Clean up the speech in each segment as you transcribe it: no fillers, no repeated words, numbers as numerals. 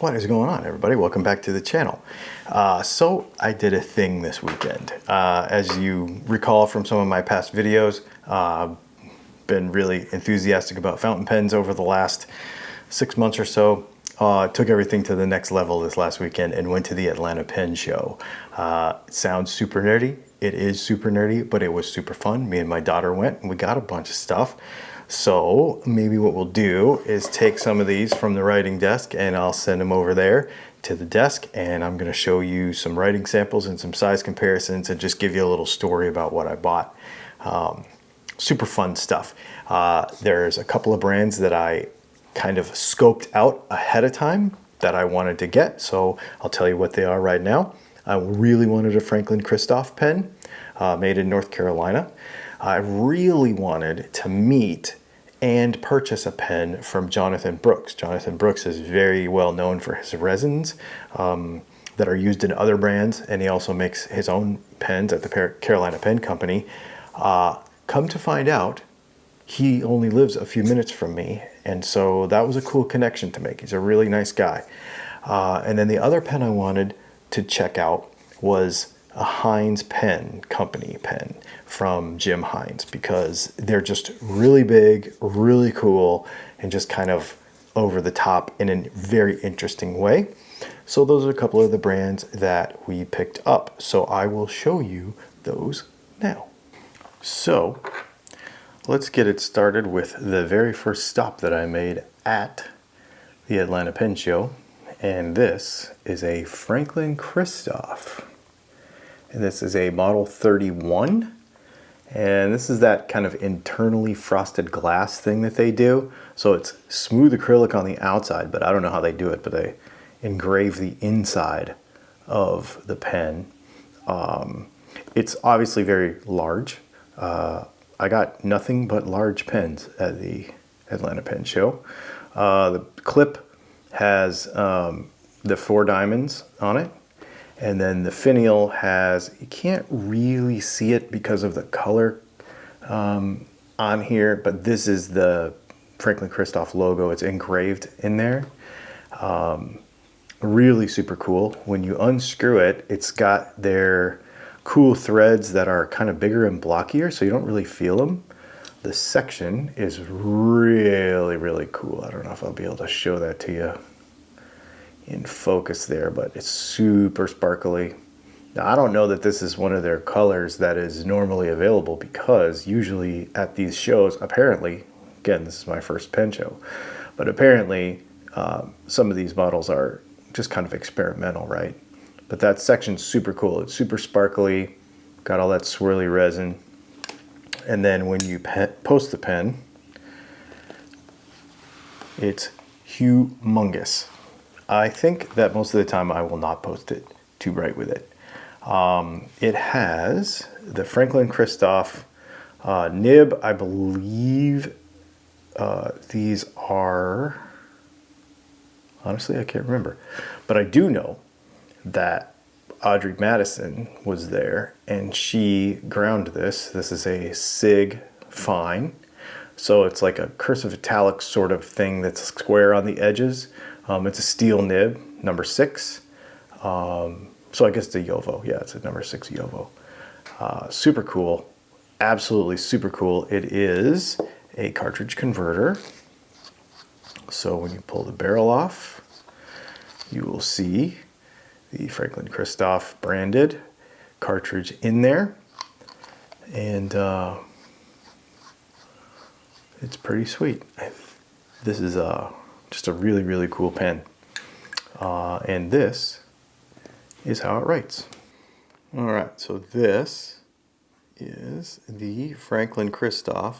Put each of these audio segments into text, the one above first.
What is going on, everybody? Welcome back to the channel. So I did a thing this weekend. As you recall from some of my past videos, been really enthusiastic about fountain pens over the last 6 months or so. Took everything to the next level this last weekend and went to the Atlanta Pen Show. It sounds super nerdy. It is super nerdy, but it was super fun. Me and my daughter went and we got a bunch of stuff. So maybe what we'll do is take some of these from the writing desk and I'll send them over there to the desk, and I'm going to show you some writing samples and some size comparisons and just give you a little story about what I bought. Super fun stuff. There's a couple of brands that I kind of scoped out ahead of time that I wanted to get, so I'll tell you what they are right now. I really wanted a Franklin Kristoff pen made in North Carolina. I really wanted to meet and purchase a pen from Jonathan Brooks. Jonathan Brooks is very well known for his resins that are used in other brands, and he also makes his own pens at the Carolina Pen Company. Come to find out, he only lives a few minutes from me, and so that was a cool connection to make. He's a really nice guy. And then the other pen I wanted to check out was a Hines Pen Company pen from Jim Hines, because they're just really big, really cool, and just kind of over the top in a very interesting way. So those are a couple of the brands that we picked up. So I will show you those now. So let's get it started with the very first stop that I made at the Atlanta Pen Show. And this is a Franklin Kristoff. And this is a model 31. And this is that kind of internally frosted glass thing that they do. So it's smooth acrylic on the outside, but I don't know how they do it, but they engrave the inside of the pen. It's obviously very large. I got nothing but large pens at the Atlanta Pen Show. The clip has the 4 diamonds on it. And then the finial has, you can't really see it because of the color on here, but this is the Franklin Kristoff logo. It's engraved in there. Really super cool. When you unscrew it, it's got their cool threads that are kind of bigger and blockier, so you don't really feel them. The section is really, really cool. I don't know if I'll be able to show that to you in focus there, but it's super sparkly. Now, I don't know that this is one of their colors that is normally available, because usually at these shows, apparently, again, this is my first pen show, but apparently some of these models are just kind of experimental, right? But that section's super cool. It's super sparkly, got all that swirly resin. And then when you post the pen, it's humongous. I think that most of the time I will not post it too bright with it. It has the Franklin Kristoff nib. I believe these are, honestly, I can't remember. But I do know that Audrey Madison was there and she ground this. This is a Sig Fine. So it's like a cursive italic sort of thing that's square on the edges. It's a steel nib, number 6. So I guess it's a Yovo. Yeah, it's a number 6 Yovo. Super cool. Absolutely super cool. It is a cartridge converter. So when you pull the barrel off, you will see the Franklin Kristoff branded cartridge in there. And it's pretty sweet. This is just a really, really cool pen. And this is how it writes. All right, so this is the Franklin Kristoff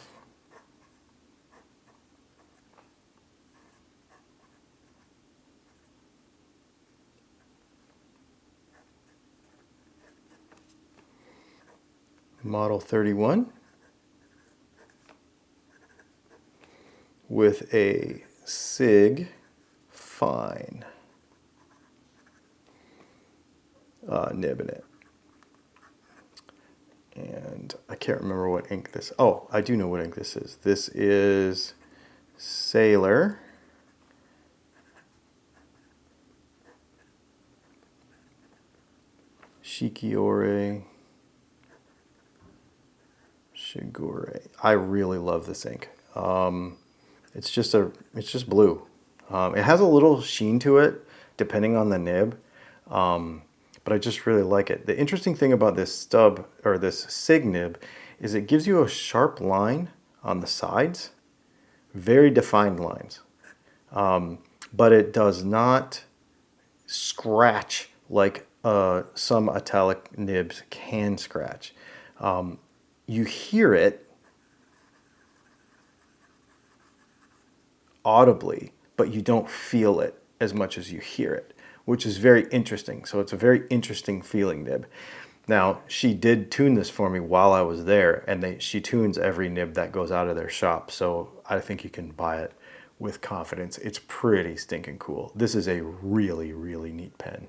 Model 31 with a Sig Fine nib in it. And I can't remember what ink this, oh, I do know what ink this is. This is Sailor Shikiore Shigure. I really love this ink. It's just blue. It has a little sheen to it, depending on the nib, but I just really like it. The interesting thing about this stub or this SIG nib is it gives you a sharp line on the sides, very defined lines, but it does not scratch like some metallic nibs can scratch. You hear it audibly, but you don't feel it as much as you hear it, which is very interesting. So it's a very interesting feeling nib. Now, she did tune this for me while I was there, and she tunes every nib that goes out of their shop. So I think you can buy it with confidence. It's pretty stinking cool. This is a really, really neat pen.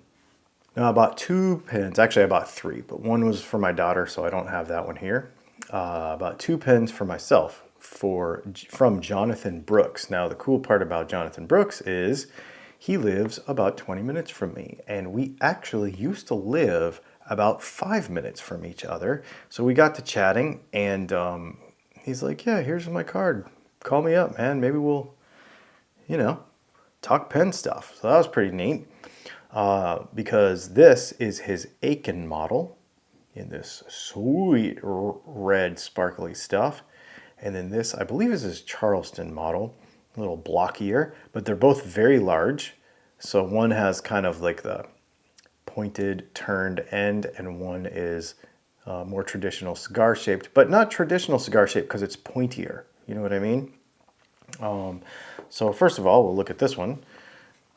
Now I bought 2 pens, actually I bought 3, but one was for my daughter, so I don't have that one here. I bought 2 pens for myself from Jonathan Brooks. Now the cool part about Jonathan Brooks is he lives about 20 minutes from me, and we actually used to live about 5 minutes from each other. So we got to chatting, and he's like, yeah, here's my card. Call me up, man. Maybe we'll, talk pen stuff. So that was pretty neat. Because this is his Aiken model in this sweet red sparkly stuff. And then this, I believe, is his Charleston model, a little blockier, but they're both very large. So one has kind of like the pointed turned end, and one is more traditional cigar shaped, but not traditional cigar shaped because it's pointier. You know what I mean? So first of all, we'll look at this one.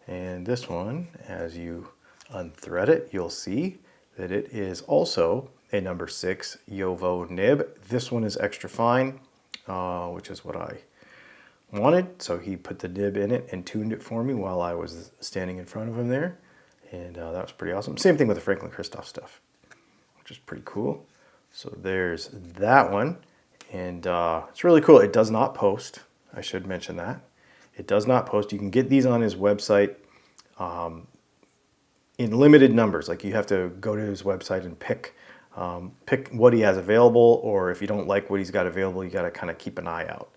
And this one, as you unthread it, you'll see that it is also a number 6 Yovo nib. This one is extra fine, which is what I wanted. So he put the nib in it and tuned it for me while I was standing in front of him there. And that was pretty awesome. Same thing with the Franklin Kristoff stuff, which is pretty cool. So there's that one. And it's really cool. It does not post. I should mention that. It does not post. You can get these on his website in limited numbers. Like you have to go to his website and pick what he has available, or if you don't like what he's got available, you got to kind of keep an eye out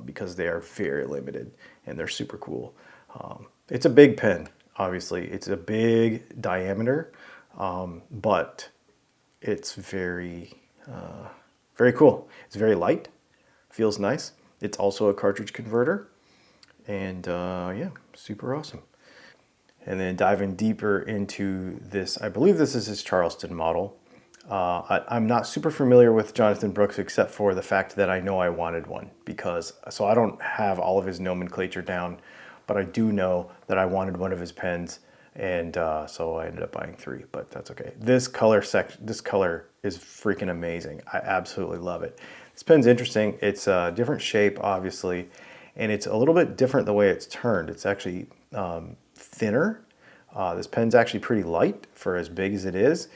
because they are very limited and they're super cool. It's a big pen, obviously. It's a big diameter, but it's very, very cool. It's very light, feels nice. It's also a cartridge converter. And yeah, super awesome. And then diving deeper into this, I believe this is his Charleston model. I'm not super familiar with Jonathan Brooks except for the fact that I know I wanted one so I don't have all of his nomenclature down, but I do know that I wanted one of his pens, and so I ended up buying 3, but that's okay. This color is freaking amazing. I absolutely love it. This pen's interesting. It's a different shape, obviously. And it's a little bit different the way it's turned. It's actually thinner. This pen's actually pretty light for as big as it is.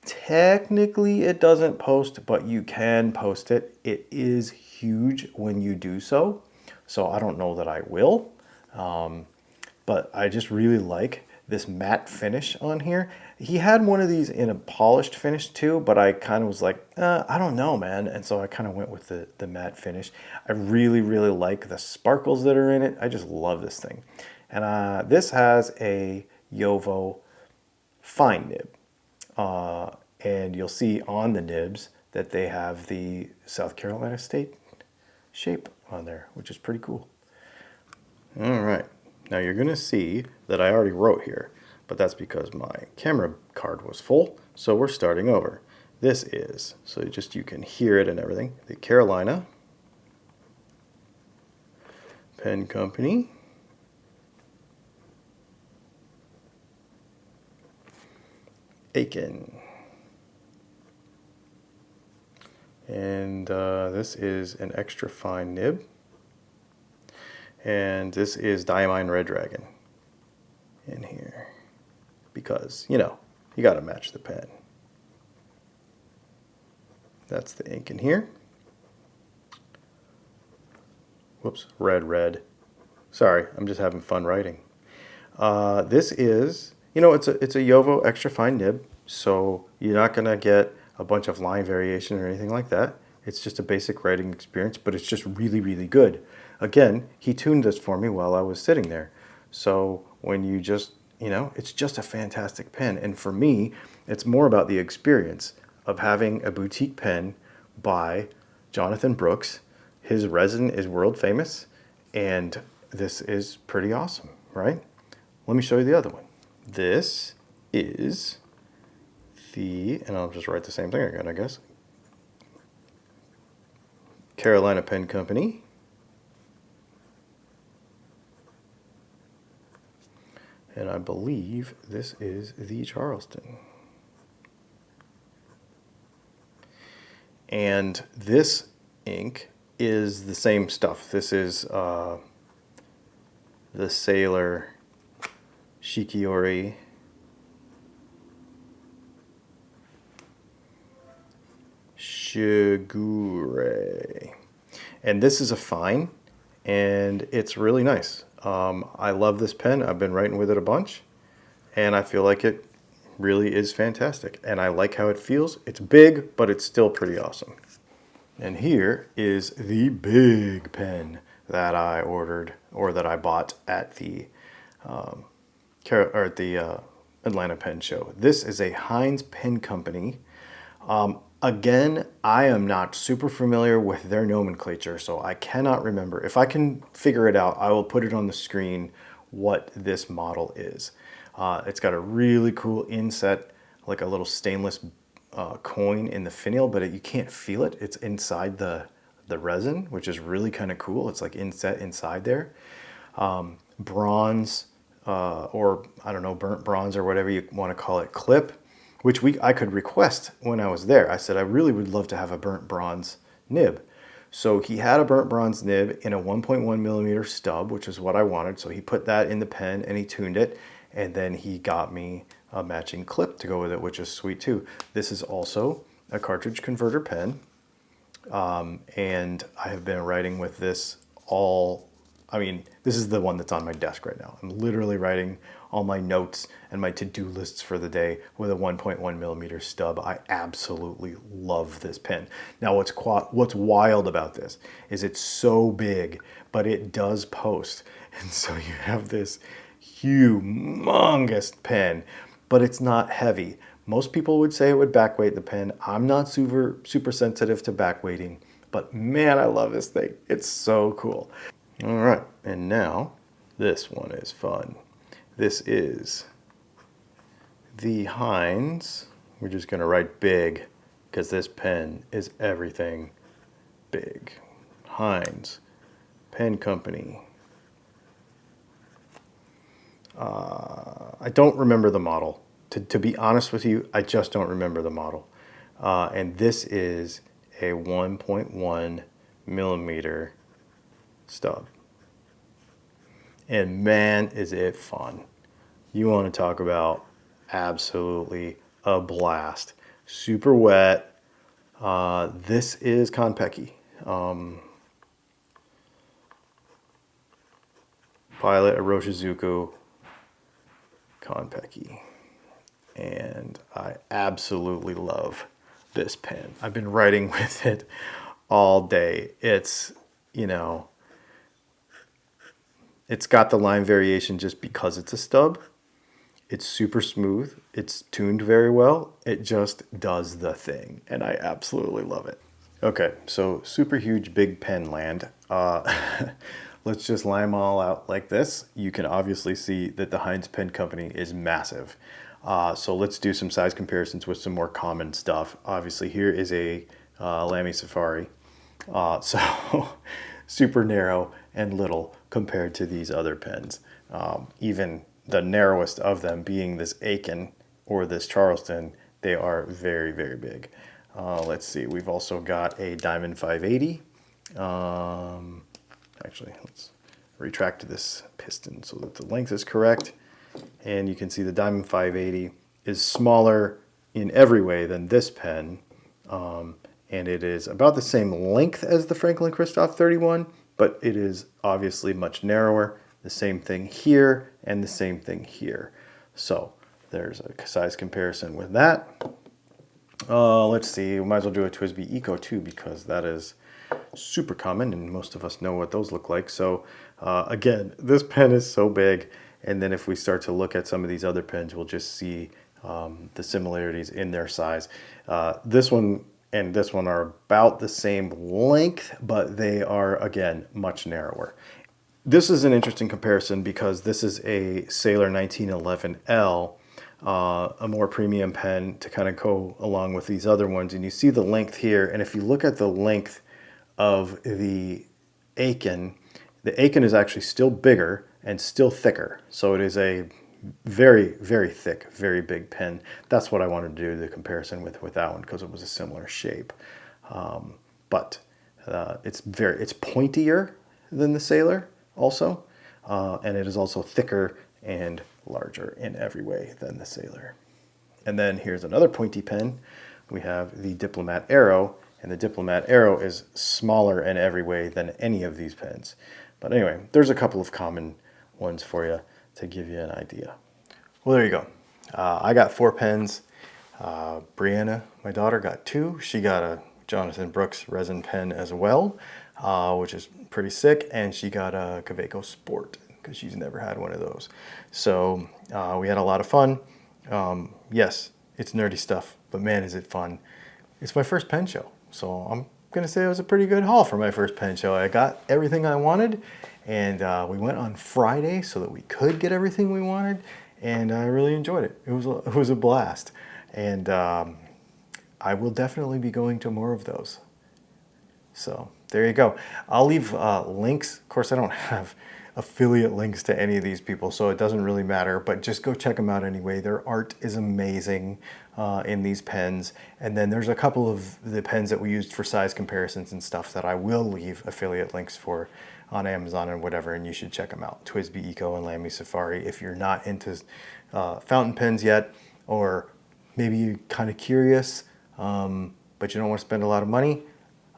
Technically, it doesn't post, but you can post it. It is huge when you do so. So I don't know that I will. But I just really like this matte finish on here. He had one of these in a polished finish too, but I kind of was like, I don't know, man. And so I kind of went with the matte finish. I really, really like the sparkles that are in it. I just love this thing. And this has a Yovo fine nib. And you'll see on the nibs that they have the South Carolina State shape on there, which is pretty cool. All right. Now you're going to see that I already wrote here, but that's because my camera card was full, so we're starting over. This is, so you can hear it and everything, the Carolina Pen Company. Aiken. And this is an extra fine nib. And this is Diamine Red Dragon in here because, you got to match the pen. That's the ink in here. Whoops, red. Sorry, I'm just having fun writing. This is, it's a Yovo extra fine nib. So you're not going to get a bunch of line variation or anything like that. It's just a basic writing experience, but it's just really, really good. Again, he tuned this for me while I was sitting there. So when you just, it's just a fantastic pen. And for me, it's more about the experience of having a boutique pen by Jonathan Brooks. His resin is world famous, and this is pretty awesome, right? Let me show you the other one. This is and I'll just write the same thing again, I guess. Carolina Pen Company. And I believe this is the Charleston. And this ink is the same stuff. This is the Sailor Shikiori Shigure. And this is a fine, and it's really nice. I love this pen. I've been writing with it a bunch, and I feel like it really is fantastic. And I like how it feels. It's big, but it's still pretty awesome. And here is the big pen that I ordered, or that I bought at the Atlanta Pen Show. This is a Hines Pen Company. Again, I am not super familiar with their nomenclature, so I cannot remember. If I can figure it out, I will put it on the screen what this model is. It's got a really cool inset, like a little stainless coin in the finial, but you can't feel it. It's inside the resin, which is really kind of cool. It's like inset inside there. Bronze, or I don't know, burnt bronze or whatever you want to call it, clip, which I could request when I was there. I said I really would love to have a burnt bronze nib. So he had a burnt bronze nib in a 1.1 millimeter stub, which is what I wanted. So he put that in the pen and he tuned it. And then he got me a matching clip to go with it, which is sweet too. This is also a cartridge converter pen. And I have been writing with this this is the one that's on my desk right now. I'm literally writing all my notes and my to-do lists for the day with a 1.1 millimeter stub. I absolutely love this pen. Now what's wild about this is it's so big, but it does post. And so you have this humongous pen, but it's not heavy. Most people would say it would backweight the pen. I'm not super sensitive to backweighting, but man, I love this thing. It's so cool. All right, and now this one is fun. This is the Hines. We're just gonna write big because this pen is everything big. Hines Pen Company. I don't remember the model. To be honest with you, I just don't remember the model. And this is a 1.1 millimeter stub. And man, is it fun. You want to talk about absolutely a blast. Super wet. This is Konpeki. Pilot Iroshizuku Konpeki. And I absolutely love this pen. I've been writing with it all day. It's, it's got the line variation just because it's a stub. It's super smooth. It's tuned very well. It just does the thing. And I absolutely love it. Okay, so super huge big pen land. Let's just line them all out like this. You can obviously see that the Hines Pen Company is massive. So let's do some size comparisons with some more common stuff. Obviously here is a Lamy Safari. So super narrow and little compared to these other pens. Even the narrowest of them being this Aiken or this Charleston, they are very, very big. Let's see, we've also got a Diamond 580. Actually, let's retract this piston so that the length is correct. And you can see the Diamond 580 is smaller in every way than this pen. And it is about the same length as the Franklin Kristoff 31, but it is obviously much narrower. The same thing here and the same thing here. So there's a size comparison with that. Let's see, we might as well do a TWSBI Eco too, because that is super common and most of us know what those look like. So again, this pen is so big, and then if we start to look at some of these other pens, we'll just see the similarities in their size. This one and this one are about the same length, but they are, again, much narrower. This is an interesting comparison because this is a Sailor 1911L, a more premium pen to kind of go along with these other ones. And you see the length here. And if you look at the length of the Aiken is actually still bigger and still thicker. So it is a very, very thick, very big pen. That's what I wanted to do the comparison with that one, because it was a similar shape. But it's pointier than the Sailor also, and it is also thicker and larger in every way than the Sailor. And then here's another pointy pen. We have the Diplomat Arrow, and the Diplomat Arrow is smaller in every way than any of these pens. But anyway, there's a couple of common ones for you to give you an idea. Well, there you go. I got 4 pens. Brianna, my daughter, got 2. She got a Jonathan Brooks resin pen as well, which is pretty sick, and she got a Kaweco Sport because she's never had one of those. So we had a lot of fun. Yes, it's nerdy stuff, but man, is it fun. It's my first pen show, so I'm gonna say it was a pretty good haul for my first pen show. I got everything I wanted, and we went on Friday so that we could get everything we wanted, and I really enjoyed it. It was a blast, and I will definitely be going to more of those. So there you go. I'll leave links. Of course, I don't have affiliate links to any of these people, so it doesn't really matter, but just go check them out anyway. Their art is amazing in these pens. And then there's a couple of the pens that we used for size comparisons and stuff that I will leave affiliate links for on Amazon and whatever, and you should check them out. TWSBI Eco and Lamy Safari. If you're not into fountain pens yet, or maybe you're kind of curious, but you don't want to spend a lot of money,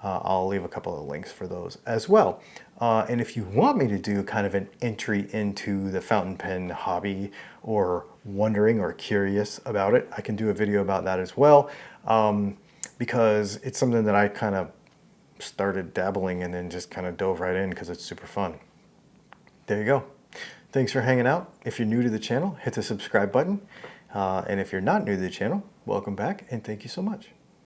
I'll leave a couple of links for those as well. And if you want me to do kind of an entry into the fountain pen hobby, or wondering or curious about it, I can do a video about that as well, because it's something that I kind of started dabbling and then just kind of dove right in because it's super fun. There you go. Thanks for hanging out. If you're new to the channel, hit the subscribe button. And if you're not new to the channel, welcome back and thank you so much.